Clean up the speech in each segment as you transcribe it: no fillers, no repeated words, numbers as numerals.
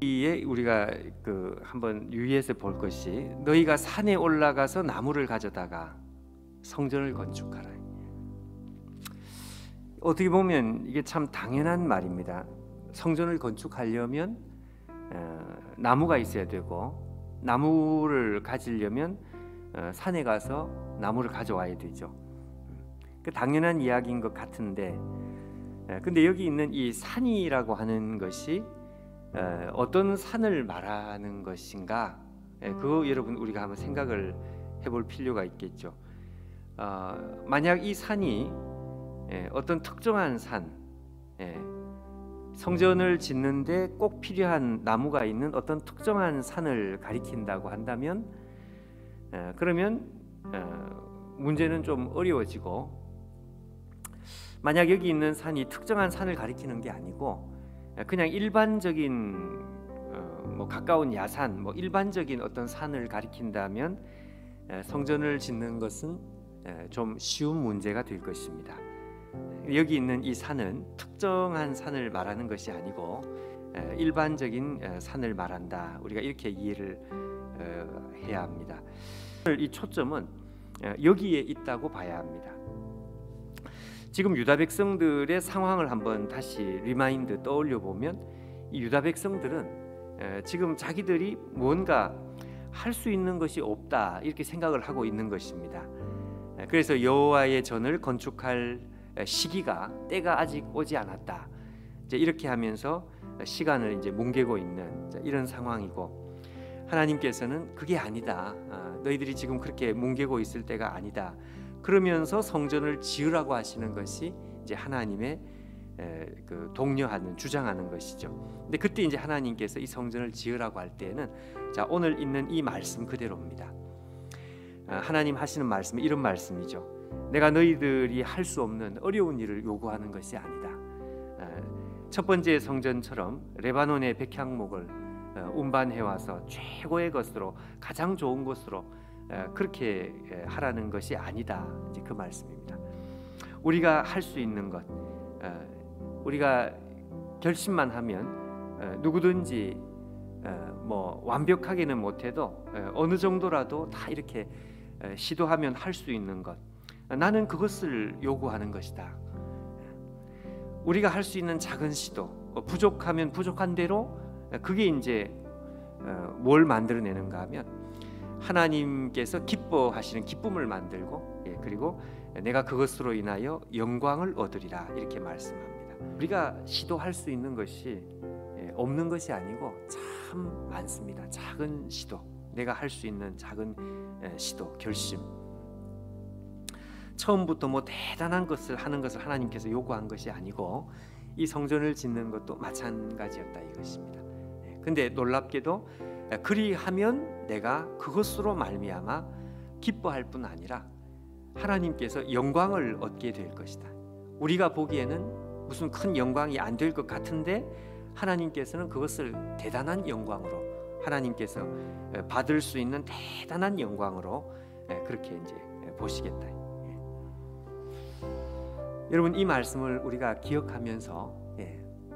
여기에 우리가 한번 유의해서 볼 것이, 너희가 산에 올라가서 나무를 가져다가 성전을 건축하라. 어떻게 보면 이게 참 당연한 말입니다. 성전을 건축하려면 나무가 있어야 되고, 나무를 가지려면 산에 가서 나무를 가져와야 되죠. 그 당연한 이야기인 것 같은데, 근데 여기 있는 이 산이라고 하는 것이 어떤 산을 말하는 것인가, 그거 여러분 우리가 한번 생각을 해볼 필요가 있겠죠. 만약 이 산이 어떤 특정한 산, 성전을 짓는데 꼭 필요한 나무가 있는 어떤 특정한 산을 가리킨다고 한다면, 그러면 문제는 좀 어려워지고, 만약 여기 있는 산이 특정한 산을 가리키는 게 아니고 그냥 일반적인 가까운 야산, 일반적인 어떤 산을 가리킨다면 성전을 짓는 것은 좀 쉬운 문제가 될 것입니다. 여기 있는 이 산은 특정한 산을 말하는 것이 아니고 일반적인 산을 말한다. 우리가 이렇게 이해를 해야 합니다. 이 초점은 여기에 있다고 봐야 합니다. 지금 유다 백성들의 상황을 한번 다시 리마인드 떠올려 보면, 이 유다 백성들은 지금 자기들이 뭔가 할 수 있는 것이 없다, 이렇게 생각을 하고 있는 것입니다. 그래서 여호와의 전을 건축할 시기가, 때가 아직 오지 않았다, 이렇게 하면서 시간을 이제 뭉개고 있는 이런 상황이고, 하나님께서는 그게 아니다, 너희들이 지금 그렇게 뭉개고 있을 때가 아니다, 그러면서 성전을 지으라고 하시는 것이 이제 하나님의 독려하는, 주장하는 것이죠. 근데 그때 이제 하나님께서 이 성전을 지으라고 할 때는, 자, 오늘 있는 이 말씀 그대로입니다. 하나님 하시는 말씀은 이런 말씀이죠. 내가 너희들이 할 수 없는 어려운 일을 요구하는 것이 아니다. 첫 번째 성전처럼 레바논의 백향목을 운반해 와서 최고의 것으로, 가장 좋은 것으로 그렇게 하라는 것이 아니다, 이제 그 말씀입니다. 우리가 할 수 있는 것, 우리가 결심만 하면 누구든지 완벽하게는 못해도 어느 정도라도 다 이렇게 시도하면 할 수 있는 것, 나는 그것을 요구하는 것이다. 우리가 할 수 있는 작은 시도, 부족하면 부족한 대로, 그게 이제 뭘 만들어내는가 하면 하나님께서 기뻐하시는 기쁨을 만들고, 그리고 내가 그것으로 인하여 영광을 얻으리라, 이렇게 말씀합니다. 우리가 시도할 수 있는 것이 없는 것이 아니고 참 많습니다. 작은 시도, 내가 할 수 있는 작은 시도, 결심. 처음부터 대단한 것을 하는 것을 하나님께서 요구한 것이 아니고, 이 성전을 짓는 것도 마찬가지였다, 이것입니다. 근데 놀랍게도 그리하면 내가 그것으로 말미암아 기뻐할 뿐 아니라 하나님께서 영광을 얻게 될 것이다. 우리가 보기에는 무슨 큰 영광이 안 될 것 같은데, 하나님께서는 그것을 대단한 영광으로, 하나님께서 받을 수 있는 대단한 영광으로 그렇게 이제 보시겠다. 여러분, 이 말씀을 우리가 기억하면서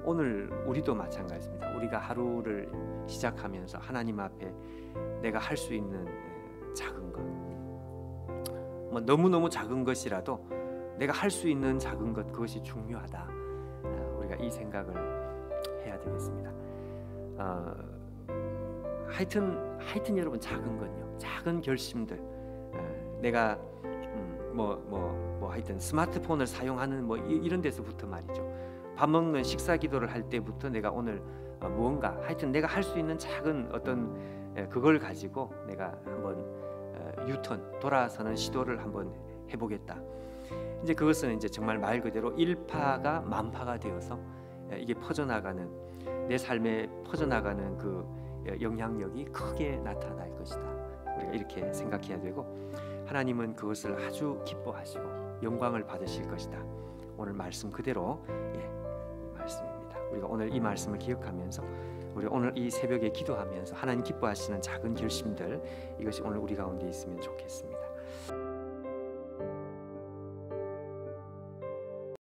오늘 우리도 마찬가지입니다. 우리가 하루를 시작하면서 하나님 앞에 내가 할 수 있는 작은 것, 너무너무 작은 것이라도 내가 할 수 있는 작은 것, 그것이 중요하다. 우리가 이 생각을 해야 되겠습니다. 하여튼 여러분, 작은 건요, 작은 결심들, 내가 하여튼 스마트폰을 사용하는 이런 데서부터 말이죠. 밥 먹는 식사 기도를 할 때부터 내가 오늘 무언가, 하여튼 내가 할 수 있는 작은 어떤 그걸 가지고 내가 한번 돌아서는 시도를 한번 해보겠다. 이제 그것은 이제 정말 말 그대로 일파가 만파가 되어서 이게 퍼져나가는, 내 삶에 퍼져나가는 그 영향력이 크게 나타날 것이다. 우리가 이렇게 생각해야 되고, 하나님은 그것을 아주 기뻐하시고 영광을 받으실 것이다. 오늘 말씀 그대로 말씀입니다. 우리가 오늘 이 말씀을 기억하면서, 우리 오늘 이 새벽에 기도하면서 하나님 기뻐하시는 작은 결심들, 이것이 오늘 우리 가운데 있으면 좋겠습니다.